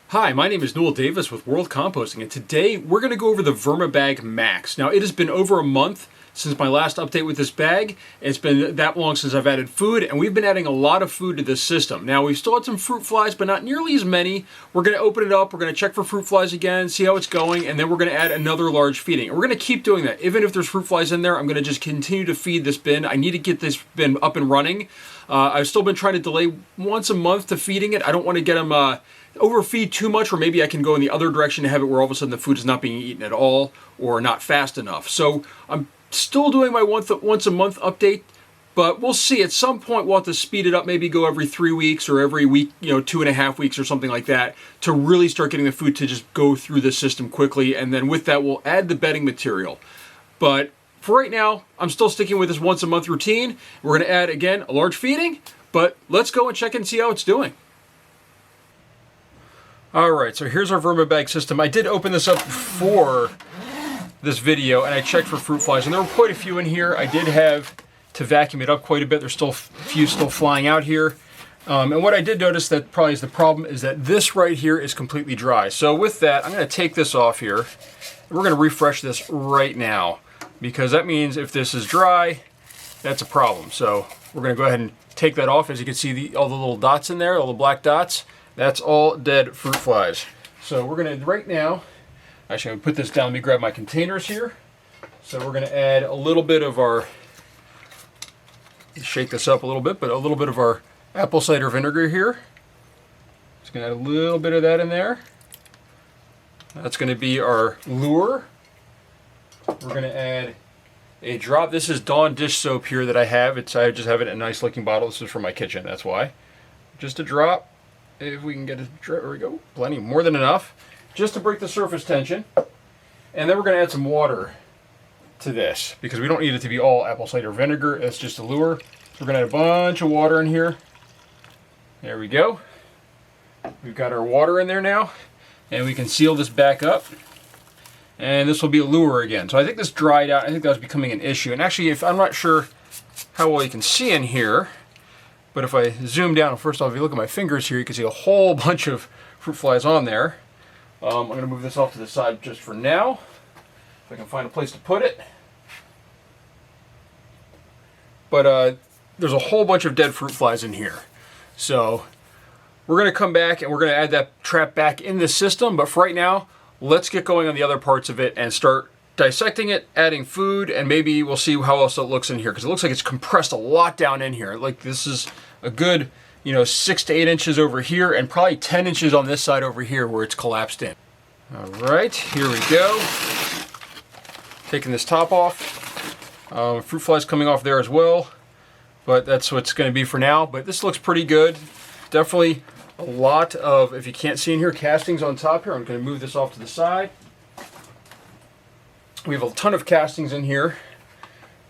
Hi, my name is Newell Davis with World Composting, and today we're going to go over the Vermibag Max. Now, it has been over a month since my last update with this bag. It's been that long since I've added food, and we've been adding a lot of food to this system. Now, we've still had some fruit flies, but not nearly as many. We're going to open it up, we're going to check for fruit flies again, see how it's going, and then we're going to add another large feeding. And we're going to keep doing that. Even if there's fruit flies in there, I'm going to just continue to feed this bin. I need to get this bin up and running. I've still been trying to delay once a month to feeding it. I don't want to get them overfeed too much, or maybe I can go in the other direction and have it where all of a sudden the food is not being eaten at all or not fast enough. So I'm still doing my once a month update, but we'll see. At some point we'll have to speed it up, maybe go every 3 weeks or every week, 2.5 weeks or something like that, to really start getting the food to just go through the system quickly. And then with that, we'll add the bedding material. But for right now, I'm still sticking with this once a month routine. We're going to add, again, a large feeding, but let's go and check and see how it's doing. Alright, so here's our Vermibag system. I did open this up before this video, and I checked for fruit flies, and there were quite a few in here. I did have to vacuum it up quite a bit. There's still a few still flying out here. And what I did notice that probably is the problem is that this right here is completely dry. So with that, I'm going to take this off here, and we're going to refresh this right now, because that means if this is dry, that's a problem. So we're going to go ahead and take that off. As you can see, all the little dots in there, all the black dots, that's all dead fruit flies. So we're going to, right now, actually I'm going to put this down. Let me grab my containers here. So we're going to add a little bit of our, shake this up a little bit, but a little bit of our apple cider vinegar here. Just going to add a little bit of that in there. That's going to be our lure. We're going to add a drop. This is Dawn dish soap here that I have. I just have it in a nice looking bottle. This is for my kitchen, that's why. Just a drop. If we can get it, there we go, plenty, more than enough, just to break the surface tension. And then we're going to add some water to this, because we don't need it to be all apple cider vinegar. It's just a lure. So we're going to add a bunch of water in here. There we go. We've got our water in there now, and we can seal this back up. And this will be a lure again. So I think this dried out. I think that was becoming an issue. And actually, if I'm not sure how well you can see in here, but if I zoom down, first off, if you look at my fingers here, you can see a whole bunch of fruit flies on there. I'm going to move this off to the side just for now, if I can find a place to put it. But there's a whole bunch of dead fruit flies in here. So we're going to come back and we're going to add that trap back in the system. But for right now, let's get going on the other parts of it and start dissecting it, adding food, and maybe we'll see how else it looks in here, because it looks like it's compressed a lot down in here. Like this is a good, 6 to 8 inches over here, and probably 10 inches on this side over here where it's collapsed in. All right, here we go. Taking this top off. Fruit flies coming off there as well, but that's what it's going to be for now. But this looks pretty good. Definitely a lot of, if you can't see in here, castings on top here. I'm going to move this off to the side. We have a ton of castings in here,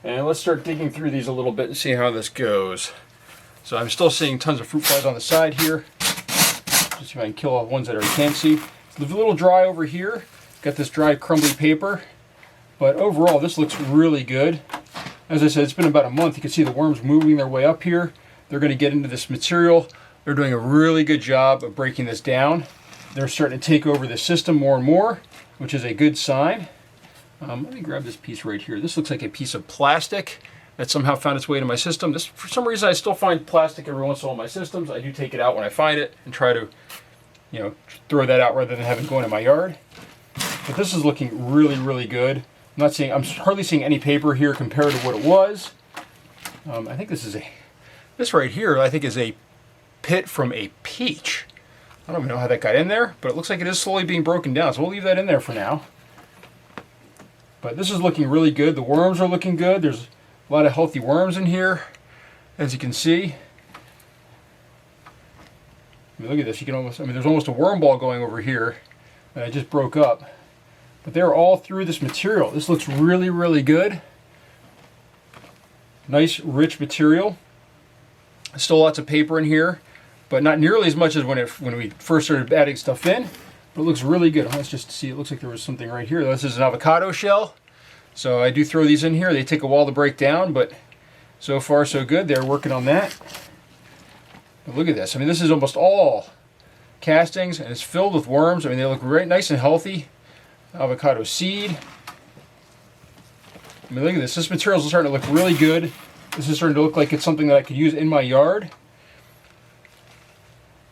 and let's start digging through these a little bit and see how this goes. So I'm still seeing tons of fruit flies on the side here. Just see if I can kill all the ones that I can't see. It's a little dry over here. Got this dry crumbly paper, but overall this looks really good. As I said, it's been about a month. You can see the worms moving their way up here. They're going to get into this material. They're doing a really good job of breaking this down. They're starting to take over the system more and more, which is a good sign. Let me grab this piece right here. This looks like a piece of plastic that somehow found its way into my system. This, for some reason, I still find plastic every once in a while in my systems. I do take it out when I find it and try to, throw that out rather than have it go into my yard. But this is looking really, really good. I'm hardly seeing any paper here compared to what it was. I think this right here, I think is a pit from a peach. I don't even know how that got in there, but it looks like it is slowly being broken down. So we'll leave that in there for now. But this is looking really good. The worms are looking good. There's a lot of healthy worms in here, as you can see. Look at this. You can almost, there's almost a worm ball going over here that I just broke up. But they're all through this material. This looks really, really good. Nice, rich material. Still lots of paper in here, but not nearly as much as when we first started adding stuff in. But it looks really good. Let's just see. It looks like there was something right here. This is an avocado shell. So I do throw these in here. They take a while to break down, but so far so good. They're working on that. But look at this. I mean, this is almost all castings, and it's filled with worms. I mean, they look right nice and healthy. Avocado seed. I mean, look at this. This material is starting to look really good. This is starting to look like it's something that I could use in my yard.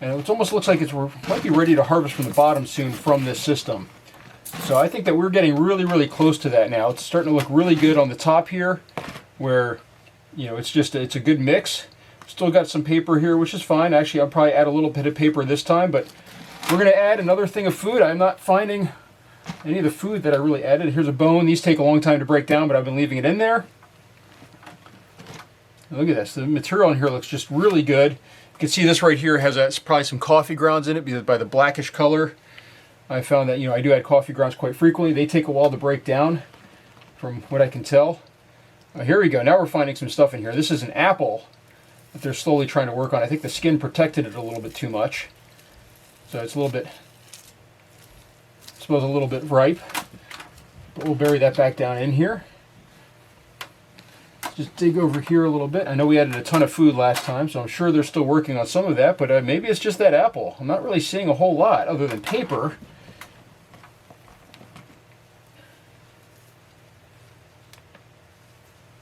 And it almost looks like we might be ready to harvest from the bottom soon from this system. So I think that we're getting really, really close to that now. It's starting to look really good on the top here, where, you know, it's a good mix. Still got some paper here, which is fine. Actually, I'll probably add a little bit of paper this time, but we're going to add another thing of food. I'm not finding any of the food that I really added. Here's a bone. These take a long time to break down, but I've been leaving it in there. Look at this. The material in here looks just really good. You can see this right here has probably some coffee grounds in it by the blackish color. I found that, you know, I do add coffee grounds quite frequently. They take a while to break down, from what I can tell. Here we go. Now we're finding some stuff in here. This is an apple that they're slowly trying to work on. I think the skin protected it a little bit too much. So it's a little bit, I suppose, a little bit ripe. But we'll bury that back down in here. Let's just dig over here a little bit. I know we added a ton of food last time, so I'm sure they're still working on some of that, but maybe it's just that apple. I'm not really seeing a whole lot other than paper.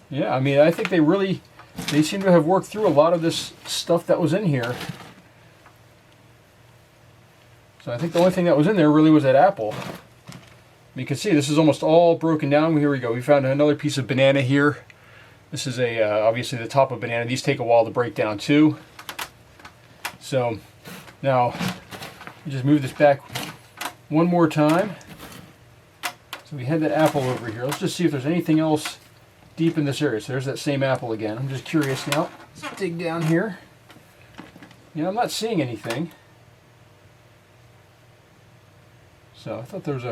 Yeah, I mean, I think they seem to have worked through a lot of this stuff that was in here. So I think the only thing that was in there really was that apple. You can see this is almost all broken down. Here we go. We found another piece of banana here. This is obviously the top of banana. These take a while to break down too. So now we just move this back one more time. So we had that apple over here. Let's just see if there's anything else deep in this area. So there's that same apple again. I'm just curious now. Let's dig down here. Yeah, I'm not seeing anything. So I thought there was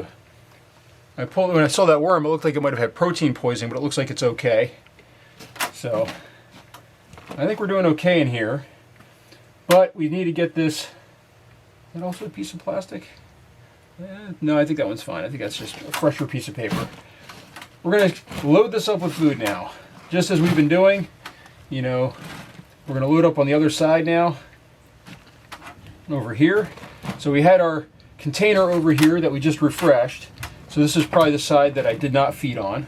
when I saw that worm, it looked like it might have had protein poisoning, but it looks like it's okay. So I think we're doing okay in here. But we need to get this. Is that also a piece of plastic? No, I think that one's fine. I think that's just a fresher piece of paper. We're going to load this up with food now. Just as we've been doing, you know, we're going to load up on the other side now. Over here. So we had our container over here that we just refreshed. So this is probably the side that I did not feed on.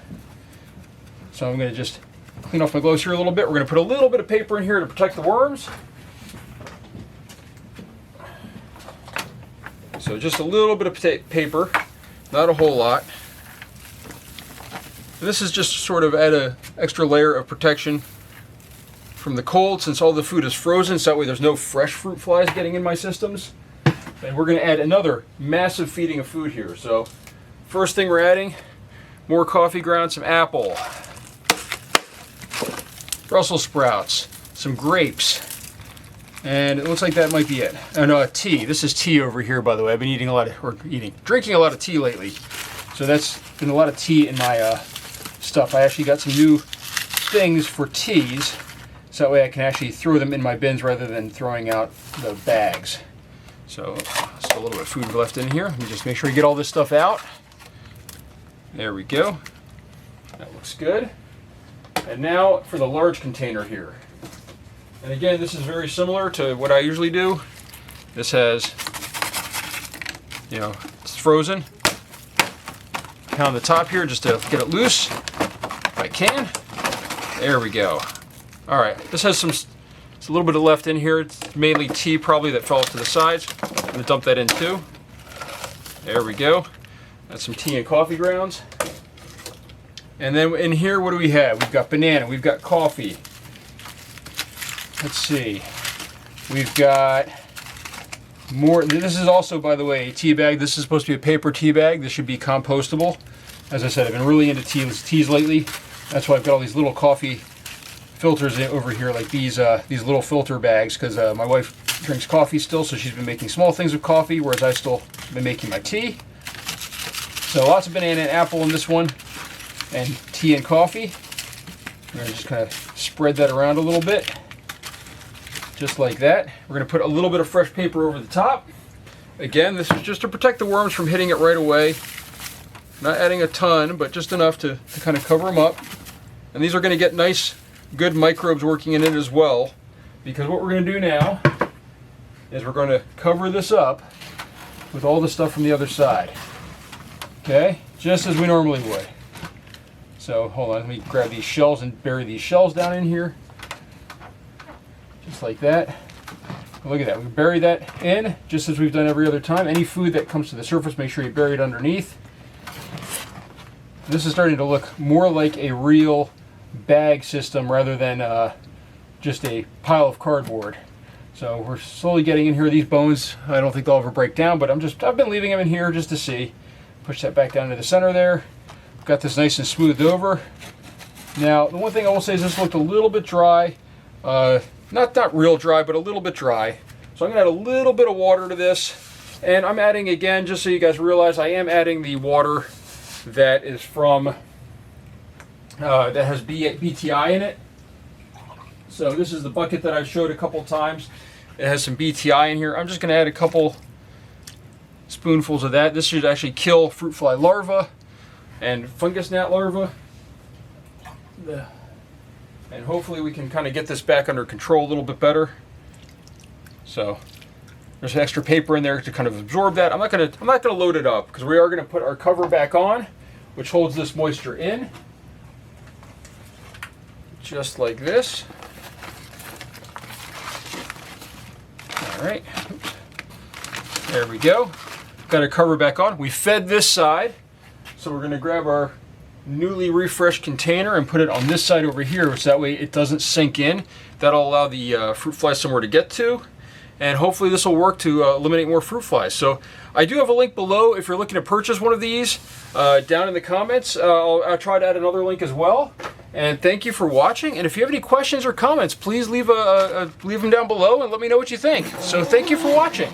So I'm going to just clean off my gloves here a little bit. We're going to put a little bit of paper in here to protect the worms. So just a little bit of paper, not a whole lot. And this is just sort of add an extra layer of protection from the cold, since all the food is frozen, so that way there's no fresh fruit flies getting in my systems. And we're going to add another massive feeding of food here. So first thing we're adding, more coffee grounds, some apple, Brussels sprouts, some grapes, and it looks like that might be it. Oh no, tea. This is tea over here, by the way. I've been drinking a lot of tea lately. So that's been a lot of tea in my stuff. I actually got some new things for teas, so that way I can actually throw them in my bins rather than throwing out the bags. So still a little bit of food left in here. Let me just make sure you get all this stuff out. There we go. That looks good. And now for the large container here. And again, this is very similar to what I usually do. This has, you know, it's frozen. Pound the top here just to get it loose, if I can. There we go. All right, this has it's a little bit of left in here. It's mainly tea probably that fell off to the sides. I'm gonna dump that in too. There we go. That's some tea and coffee grounds. And then in here, what do we have? We've got banana, we've got coffee. Let's see. We've got more. This is also, by the way, a tea bag. This is supposed to be a paper tea bag. This should be compostable. As I said, I've been really into teas lately. That's why I've got all these little coffee filters over here, like these little filter bags, because my wife drinks coffee still, so she's been making small things with coffee, whereas I still been making my tea. So lots of banana and apple in this one, and tea and coffee. I'm going to just kind of spread that around a little bit, just like that. We're going to put a little bit of fresh paper over the top. Again, this is just to protect the worms from hitting it right away. Not adding a ton, but just enough to kind of cover them up. And these are going to get nice, good microbes working in it as well. Because what we're going to do now is we're going to cover this up with all the stuff from the other side. Okay? Just as we normally would. So hold on, let me grab these shells and bury these shells down in here. Just like that. Look at that, we bury that in just as we've done every other time. Any food that comes to the surface, make sure you bury it underneath. This is starting to look more like a real bag system rather than just a pile of cardboard. So we're slowly getting in here. These bones, I don't think they'll ever break down, but I've been leaving them in here just to see. Push that back down to the center there. Got this nice and smoothed over. Now, the one thing I will say is this looked a little bit dry. Not real dry, but a little bit dry. So I'm gonna add a little bit of water to this. And I'm adding, again, just so you guys realize, I am adding the water that is from, that has BTI in it. So this is the bucket that I've showed a couple times. It has some BTI in here. I'm just gonna add a couple spoonfuls of that. This should actually kill fruit fly larvae and fungus gnat larvae. And hopefully we can kind of get this back under control a little bit better. So there's extra paper in there to kind of absorb that. I'm not gonna load it up because we are gonna put our cover back on, which holds this moisture in. Just like this. All right. Oops. There we go. Got our cover back on. We fed this side. So we're gonna grab our newly refreshed container and put it on this side over here, so that way it doesn't sink in. That'll allow the fruit flies somewhere to get to, and hopefully this will work to eliminate more fruit flies. So I do have a link below if you're looking to purchase one of these. Down in the comments, I'll try to add another link as well. And thank you for watching, and if you have any questions or comments, please leave them down below and let me know what you think. So thank you for watching.